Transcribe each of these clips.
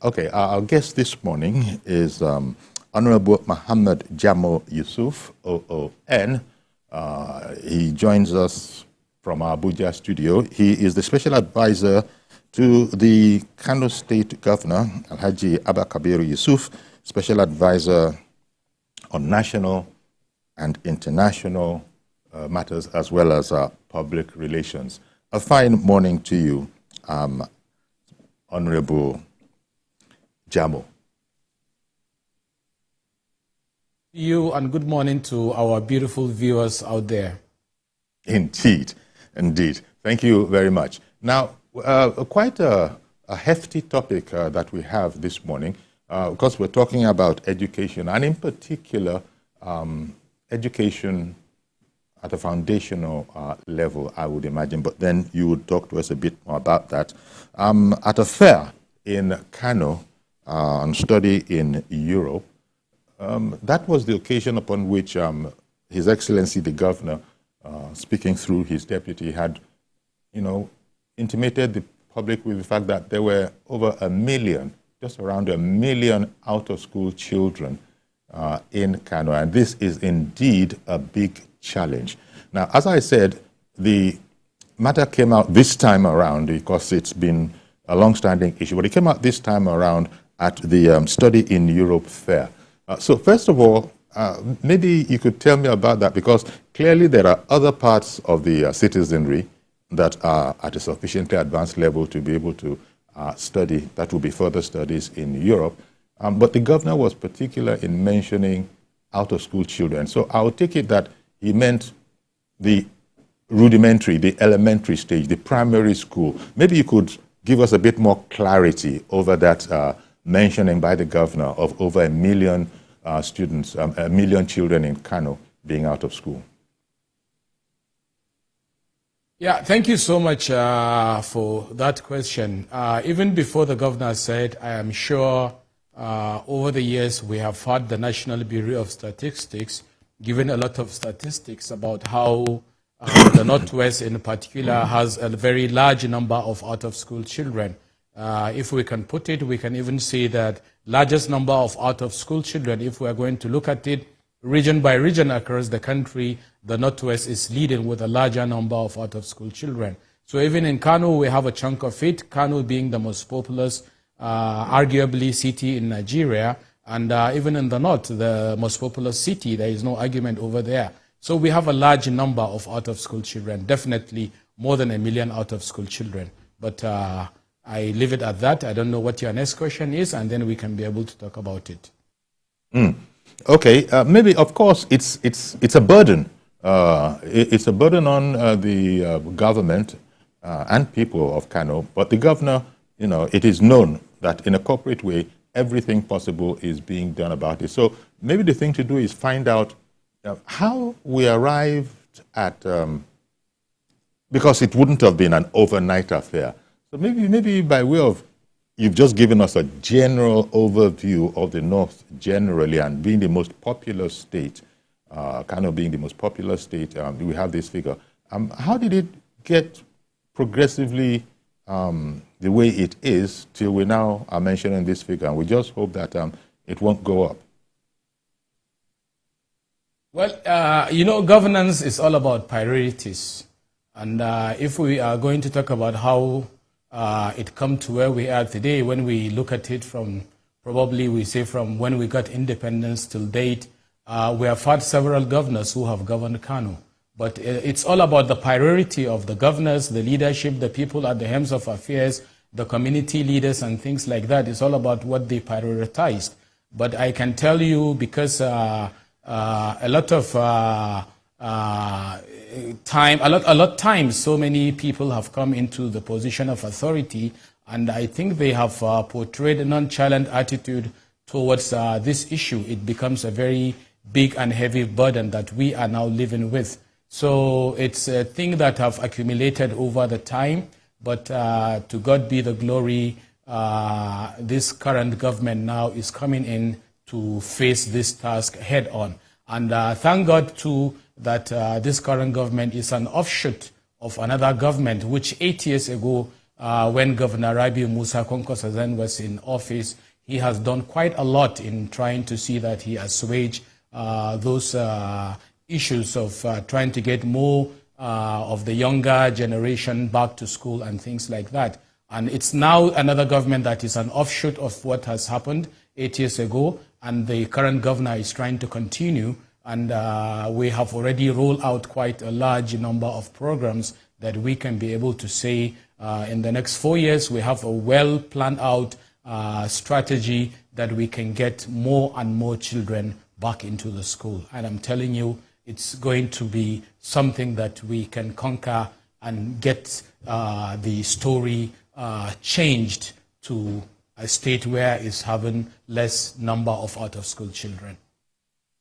Okay, our guest this morning is Honorable Muhammad Jamo Yusuf, OON. He joins us from our Abuja studio. He is the special advisor to the Kano State Governor, Alhaji Abba Kabiru Yusuf, special advisor on national and international matters, as well as public relations. A fine morning to you, Honorable Jamo. You and good morning to our beautiful viewers out there. Indeed, indeed. Thank you very much. Now, quite a hefty topic that we have this morning, because we're talking about education, and in particular, education at a foundational level, I would imagine, but then you would talk to us a bit more about that. At a fair in Kano, on study in Europe, that was the occasion upon which His Excellency the Governor, speaking through his deputy, had, intimated the public with the fact that there were over 1 million, just around 1 million out-of-school children in Kano, and this is indeed a big challenge. Now, as I said, the matter came out this time around because it's been a long-standing issue, but it came out this time around at the Study in Europe Fair. So first of all, maybe you could tell me about that, because clearly there are other parts of the citizenry that are at a sufficiently advanced level to be able to study. That will be further studies in Europe. But the governor was particular in mentioning out-of-school children. So I would take it that he meant the rudimentary, the elementary stage, the primary school. Maybe you could give us a bit more clarity over that mentioning by the governor of over 1 million students, 1 million children in Kano being out of school. Yeah, thank you so much for that question. Even before the governor said, I am sure over the years we have had the National Bureau of Statistics given a lot of statistics about how the Northwest in particular has a very large number of out-of-school children. If we can put it, we can even say that largest number of out-of-school children, if we are going to look at it region by region across the country, the Northwest is leading with a larger number of out-of-school children. So even in Kano, we have a chunk of it, Kano being the most populous, arguably, city in Nigeria, and even in the north, the most populous city, there is no argument over there. So we have a large number of out-of-school children, definitely more than 1 million out-of-school children. But I leave it at that. I don't know what your next question is, and then we can be able to talk about it. Okay, maybe, of course, it's a burden. It's a burden on the government and people of Kano, but the governor, it is known that in a corporate way, everything possible is being done about it. So maybe the thing to do is find out how we arrived at, because it wouldn't have been an overnight affair. So maybe by way of, you've just given us a general overview of the North generally, and being the most populous state, Kano being the most populous state, we have this figure. How did it get progressively the way it is till we now are mentioning this figure? And we just hope that it won't go up. Well, governance is all about priorities. And if we are going to talk about how it come to where we are today, when we look at it from, probably we say from when we got independence till date, we have had several governors who have governed Kano. But it's all about the priority of the governors, the leadership, the people at the helms of affairs, the community leaders and things like that. It's all about what they prioritized. But I can tell you, because a lot of times so many people have come into the position of authority, and I think they have portrayed a nonchalant attitude towards this issue. It becomes a very big and heavy burden that we are now living with. So it's a thing that have accumulated over the time, but to God be the glory, this current government now is coming in to face this task head on. And thank God too that this current government is an offshoot of another government which 8 years ago when Governor Rabiu Musa Kwankwaso then was in office, he has done quite a lot in trying to see that he assuage those issues of trying to get more of the younger generation back to school and things like that. And it's now another government that is an offshoot of what has happened 8 years ago, and the current governor is trying to continue, and we have already rolled out quite a large number of programs that we can be able to say in the next 4 years we have a well planned out strategy that we can get more and more children back into the school. And I'm telling you, it's going to be something that we can conquer and get the story changed to a state where it's having less number of out-of-school children.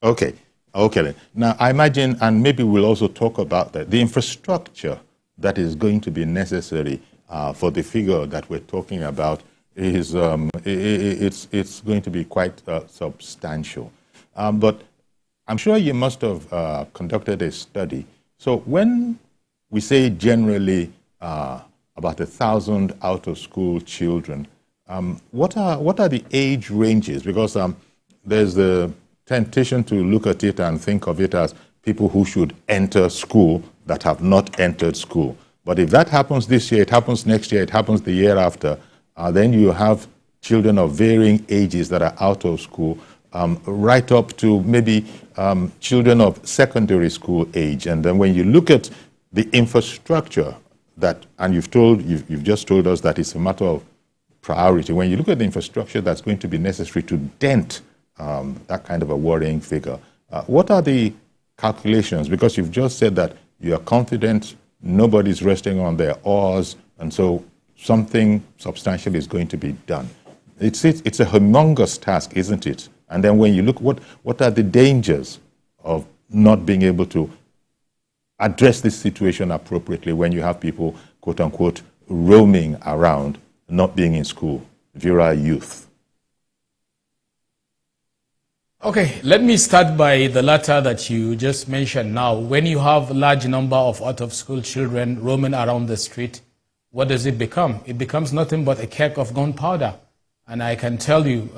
Okay. Okay, then. Now, I imagine, and maybe we'll also talk about that, the infrastructure that is going to be necessary for the figure that we're talking about is it's going to be quite substantial. But I'm sure you must have conducted a study. So when we say generally about 1,000 out-of-school children, what are the age ranges? Because there's the temptation to look at it and think of it as people who should enter school that have not entered school. But if that happens this year, it happens next year, it happens the year after, then you have children of varying ages that are out of school, right up to maybe children of secondary school age. And then when you look at the infrastructure that, and you've just told us that it's a matter of priority. When you look at the infrastructure that's going to be necessary to dent that kind of a worrying figure, what are the calculations? Because you've just said that you are confident, nobody's resting on their oars, and so something substantial is going to be done. It's a humongous task, isn't it? And then when you look, what are the dangers of not being able to address this situation appropriately when you have people, quote unquote, roaming around, not being in school, virile youth? Okay, let me start by the latter that you just mentioned now. When you have a large number of out-of-school children roaming around the street, what does it become? It becomes nothing but a keg of gunpowder. And I can tell you,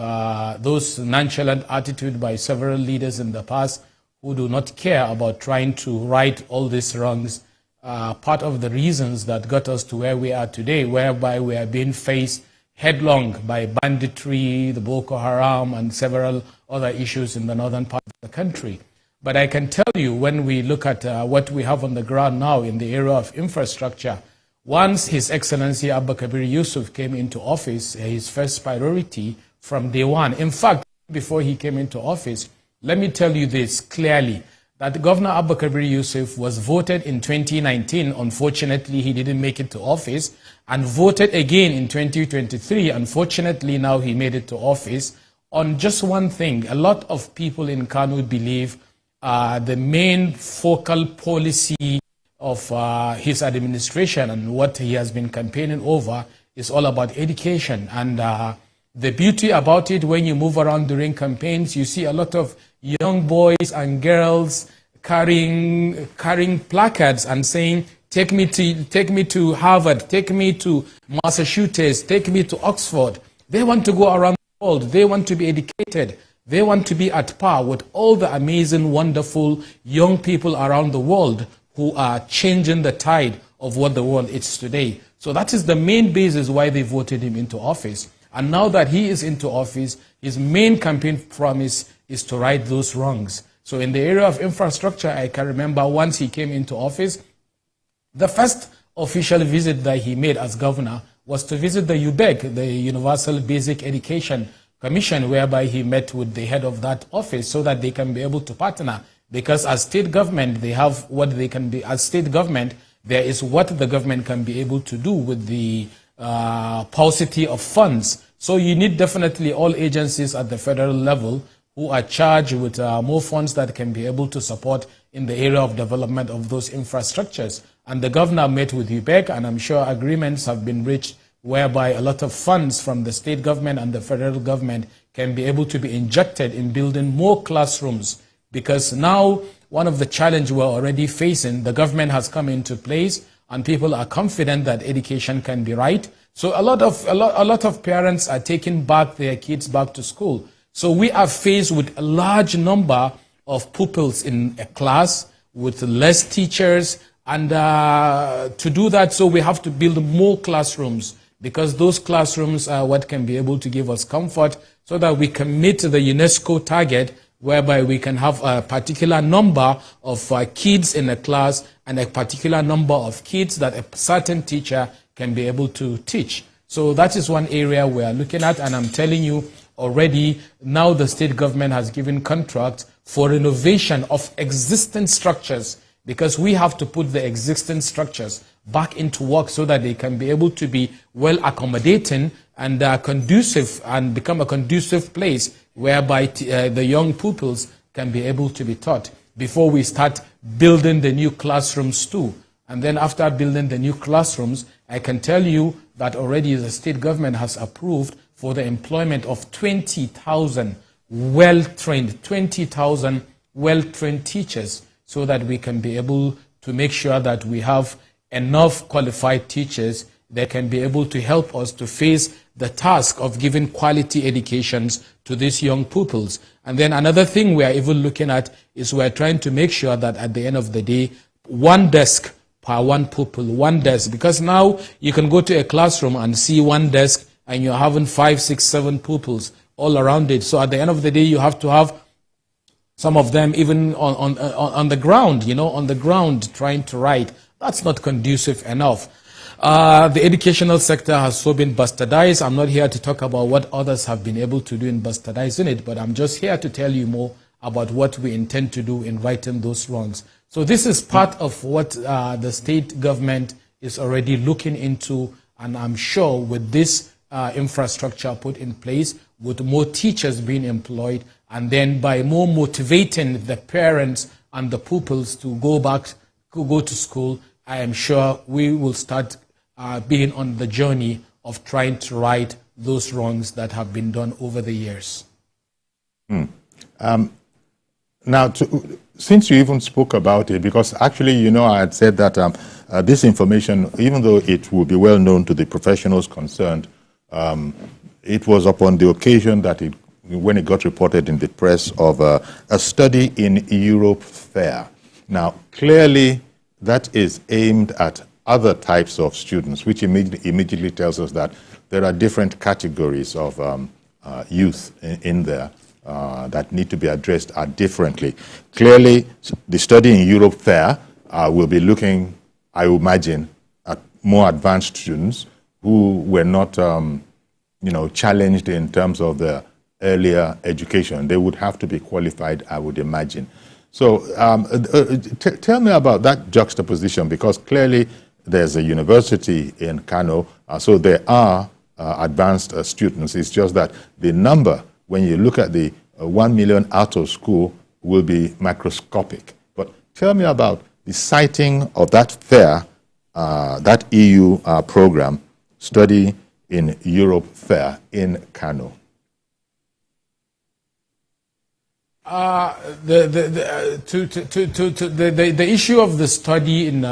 those nonchalant attitude by several leaders in the past who do not care about trying to right all these wrongs, part of the reasons that got us to where we are today, whereby we are being faced headlong by banditry, the Boko Haram, and several other issues in the northern part of the country. But I can tell you, when we look at what we have on the ground now in the area of infrastructure, once His Excellency Abba Kabir Yusuf came into office, his first priority from day one, in fact, before he came into office, let me tell you this clearly, that Governor Abba Kabir Yusuf was voted in 2019. Unfortunately, he didn't make it to office, and voted again in 2023. Unfortunately, now he made it to office on just one thing. A lot of people in Kano believe the main focal policy of his administration and what he has been campaigning over is all about education. And the beauty about it, when you move around during campaigns, you see a lot of young boys and girls carrying placards and saying, take me to Harvard, take me to Massachusetts, take me to Oxford. They want to go around the world. They want to be educated. They want to be at par with all the amazing, wonderful young people around the world who are changing the tide of what the world is today. So that is the main basis why they voted him into office. And now that he is into office, his main campaign promise is to right those wrongs. So in the area of infrastructure, I can remember once he came into office, the first official visit that he made as governor was to visit the UBEC, the Universal Basic Education Commission, whereby he met with the head of that office so that they can be able to partner. Because as state government, they have what they can be. As state government, there is what the government can be able to do with the paucity of funds. So you need definitely all agencies at the federal level who are charged with more funds that can be able to support in the area of development of those infrastructures. And the governor met with UBEC, and I'm sure agreements have been reached whereby a lot of funds from the state government and the federal government can be able to be injected in building more classrooms. Because now, one of the challenges we're already facing, the government has come into place, and people are confident that education can be right. So a lot of parents are taking back their kids back to school. So we are faced with a large number of pupils in a class with less teachers, and to do that, so we have to build more classrooms, because those classrooms are what can be able to give us comfort so that we can meet the UNESCO target, whereby we can have a particular number of kids in a class and a particular number of kids that a certain teacher can be able to teach. So that is one area we are looking at, and I'm telling you already, now the state government has given contracts for renovation of existing structures, because we have to put the existing structures back into work so that they can be able to be well accommodating and conducive, and become a conducive place whereby the young pupils can be able to be taught before we start building the new classrooms too. And then after building the new classrooms, I can tell you that already the state government has approved for the employment of 20,000 well-trained teachers, so that we can be able to make sure that we have enough qualified teachers that can be able to help us to face the task of giving quality educations to these young pupils. And then another thing we are even looking at is we are trying to make sure that at the end of the day, one desk per one pupil, one desk, because now you can go to a classroom and see one desk and you're having 5, 6, 7 pupils all around it. So at the end of the day, you have to have some of them even on the ground, on the ground trying to write. That's not conducive enough. The educational sector has so been bastardized. I'm not here to talk about what others have been able to do in bastardizing it, but I'm just here to tell you more about what we intend to do in righting those wrongs. So this is part of what the state government is already looking into, and I'm sure with this infrastructure put in place, with more teachers being employed, and then by more motivating the parents and the pupils to go to school, I am sure we will start being on the journey of trying to right those wrongs that have been done over the years. Now, since you even spoke about it, because actually, I had said that this information, even though it will be well known to the professionals concerned, it was upon the occasion that when it got reported in the press of a study in Europe fair. Now, clearly, that is aimed at other types of students, which immediately tells us that there are different categories of youth in there that need to be addressed differently. Clearly, the study in Europe fair will be looking, I imagine, at more advanced students who were not challenged in terms of their earlier education. They would have to be qualified, I would imagine. So tell me about that juxtaposition, because clearly there's a university in Kano, so there are advanced students. It's just that the number, when you look at the 1 million out of school, will be microscopic. But tell me about the siting of that fair, that EU program, study in Europe fair in Kano. The issue of the study in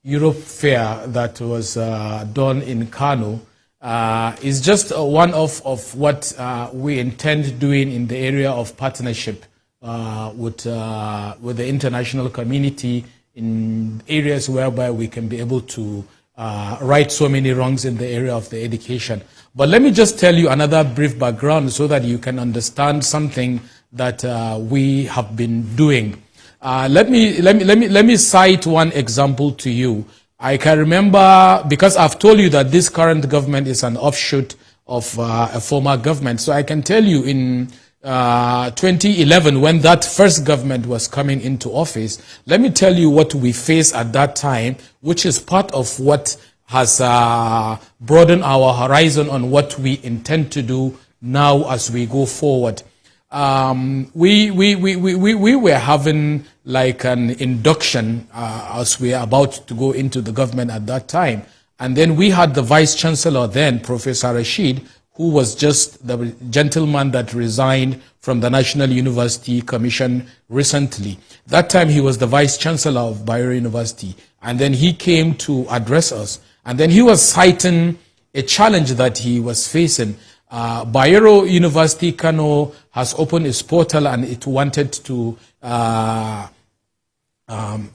Europe fair that was done in Kano is just one of what we intend doing in the area of partnership with the international community in areas whereby we can be able to right so many wrongs in the area of the education. But let me just tell you another brief background so that you can understand something that we have been doing. Let me cite one example to you. I can remember, because I've told you that this current government is an offshoot of a former government. So I can tell you in 2011, when that first government was coming into office, let me tell you what we faced at that time, which is part of what has broadened our horizon on what we intend to do now as we go forward. We were having like an induction as we are about to go into the government at that time. And then we had the Vice Chancellor then, Professor Rashid, who was just the gentleman that resigned from the National University Commission recently. That time he was the Vice Chancellor of Bayero University, and then he came to address us. And then he was citing a challenge that he was facing. Bayero University, Kano, has opened its portal and it wanted to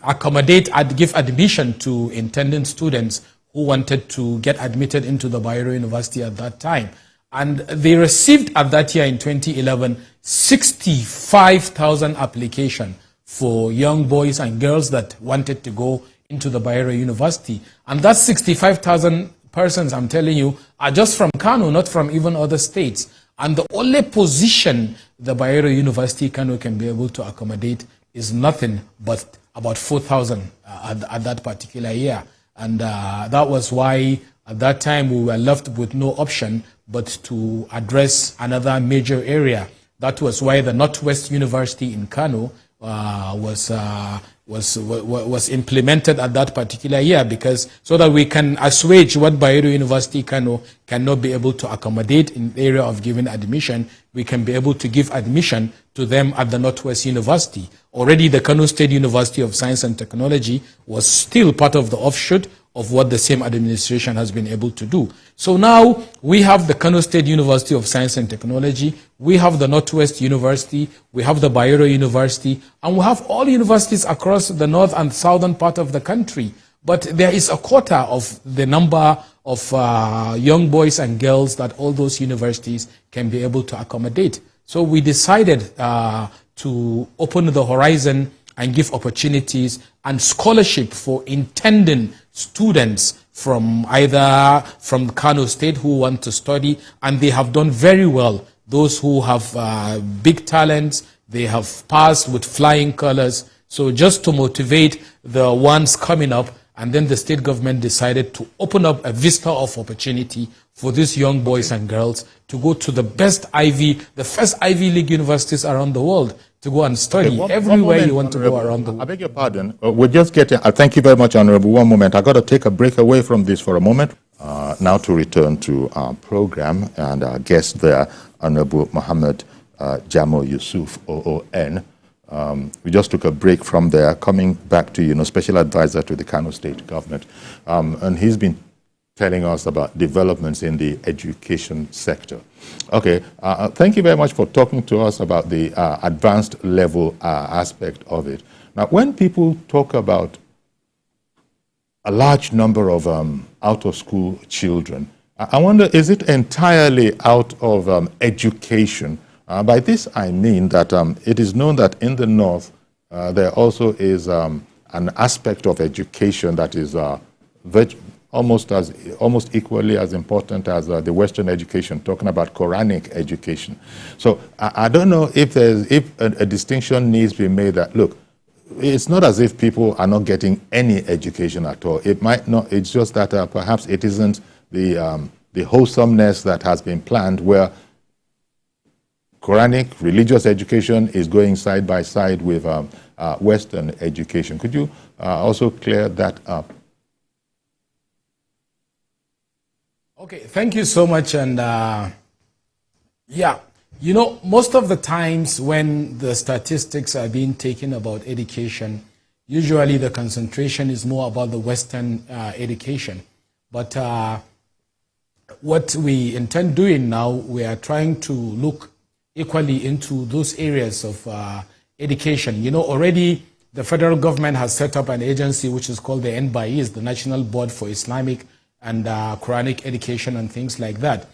accommodate and give admission to intending students who wanted to get admitted into the Bayero University at that time. And they received at that year in 2011, 65,000 applications for young boys and girls that wanted to go into the Bayero University. And that 65,000 persons, I'm telling you, are just from Kano, not from even other states. And the only position the Bayero University Kano can be able to accommodate is nothing but about 4,000 at that particular year. And that was why at that time we were left with no option but to address another major area. That was why the Northwest University in Kano was implemented at that particular year, because so that we can assuage what Bayero University Kano cannot be able to accommodate in the area of giving admission, we can be able to give admission to them at the Northwest University. Already the Kano State University of Science and Technology was still part of the offshoot of what the same administration has been able to do. So now we have the Kano State University of Science and Technology, we have the Northwest University, we have the Bayero University, and we have all universities across the north and southern part of the country. But there is a quota of the number of young boys and girls that all those universities can be able to accommodate. So we decided to open the horizon and give opportunities and scholarship for intending students from either from Kano State who want to study, and they have done very well. Those who have big talents, they have passed with flying colors. So just to motivate the ones coming up, and then the state government decided to open up a vista of opportunity for these young boys and girls to go to the the first Ivy League universities around the world, to go and study everywhere you want to go around the world. I beg your pardon. We're just getting, thank you very much, Honorable. One moment. I've got to take a break away from this for a moment. Now to return to our program, and our guest there, Honorable Mohammed Jamo Yusuf, OON. We just took a break from there, coming back to, Special Advisor to the Kano State Government. And he's been telling us about developments in the education sector. Okay, thank you very much for talking to us about the advanced level aspect of it. Now, when people talk about a large number of out-of-school children, I wonder, is it entirely out of education? By this, I mean that it is known that in the North, there also is an aspect of education that is almost equally as important as the Western education, talking about Quranic education. So I don't know if a distinction needs to be made that, look, it's not as if people are not getting any education at all. It might not, it's just that perhaps it isn't the wholesomeness that has been planned, where Quranic religious education is going side by side with Western education. Could you also clear that up? Okay, thank you so much. And yeah, most of the times when the statistics are being taken about education, usually the concentration is more about the Western education. But what we intend doing now, we are trying to look equally into those areas of education. Already the federal government has set up an agency which is called the NBAIS, the National Board for Islamic and Quranic Education and things like that,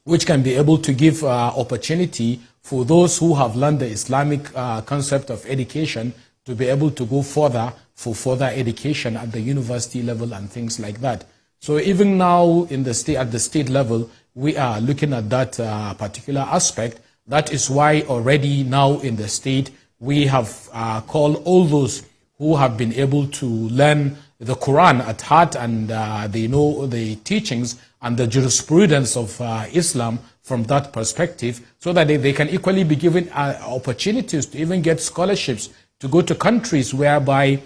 which can be able to give opportunity for those who have learned the Islamic concept of education to be able to go further for further education at the university level and things like that. So even now in the state, at the state level, we are looking at that particular aspect. That is why already now in the state, we have called all those who have been able to learn the Quran at heart, and they know the teachings and the jurisprudence of Islam from that perspective, so that they can equally be given opportunities to even get scholarships to go to countries whereby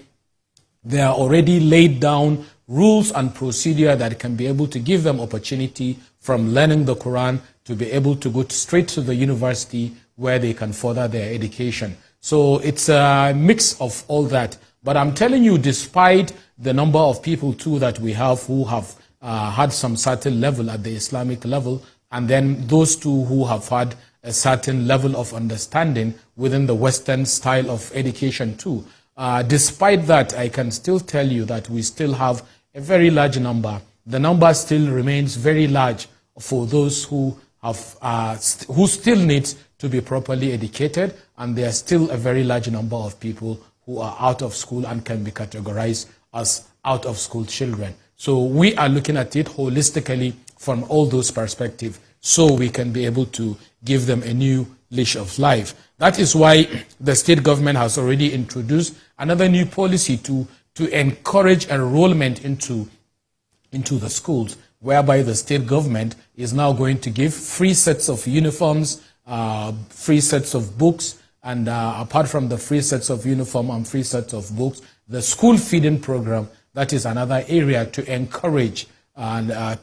they are already laid down rules and procedure that can be able to give them opportunity from learning the Quran to be able to go straight to the university where they can further their education. So it's a mix of all that. But I'm telling you, despite the number of people too that we have who have had some certain level at the Islamic level, and then those two who have had a certain level of understanding within the Western style of education too. Despite that, I can still tell you that we still have a very large number. The number still remains very large for those who have, who still need to be properly educated, and there are still a very large number of people who are out of school and can be categorized as out of school children. So we are looking at it holistically from all those perspectives, so we can be able to give them a new leash of life. That is why the state government has already introduced another new policy to encourage enrollment into the schools, whereby the state government is now going to give free sets of uniforms, free sets of books, and apart from the free sets of uniform and free sets of books, the school feeding program, that is another area to encourage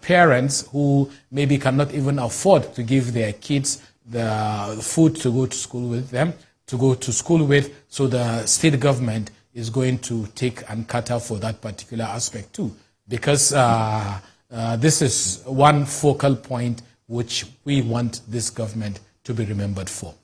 parents who maybe cannot even afford to give their kids the food to go to school with them, so the state government is going to take and cater for that particular aspect too, because this is one focal point which we want this government to be remembered for.